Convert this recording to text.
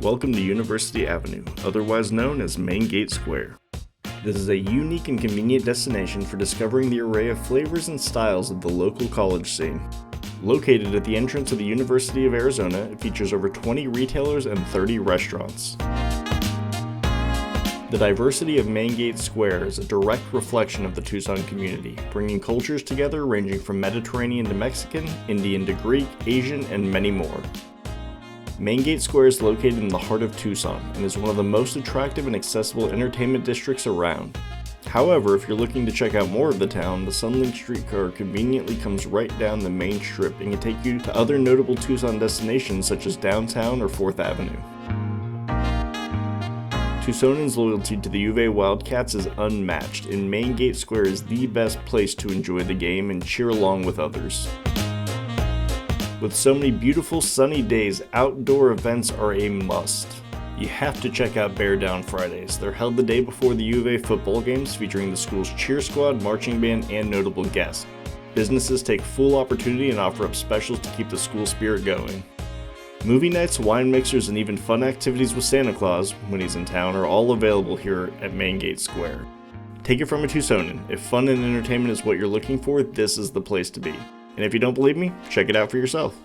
Welcome to University Avenue, otherwise known as Main Gate Square. This is a unique and convenient destination for discovering the array of flavors and styles of the local college scene. Located at the entrance of the University of Arizona, it features over 20 retailers and 30 restaurants. The diversity of Main Gate Square is a direct reflection of the Tucson community, bringing cultures together ranging from Mediterranean to Mexican, Indian to Greek, Asian, and many more. Main Gate Square is located in the heart of Tucson and is one of the most attractive and accessible entertainment districts around. However, if you're looking to check out more of the town, the Sunlink streetcar conveniently comes right down the main strip and can take you to other notable Tucson destinations such as downtown or 4th Avenue. Tucsonans' loyalty to the U of A Wildcats is unmatched, and Main Gate Square is the best place to enjoy the game and cheer along with others. With so many beautiful sunny days, outdoor events are a must. You have to check out Bear Down Fridays. They're held the day before the U of A football games, featuring the school's cheer squad, marching band, and notable guests. Businesses take full opportunity and offer up specials to keep the school spirit going. Movie nights, wine mixers, and even fun activities with Santa Claus, when he's in town, are all available here at Main Gate Square. Take it from a Tucsonan. If fun and entertainment is what you're looking for, this is the place to be. And if you don't believe me, check it out for yourself.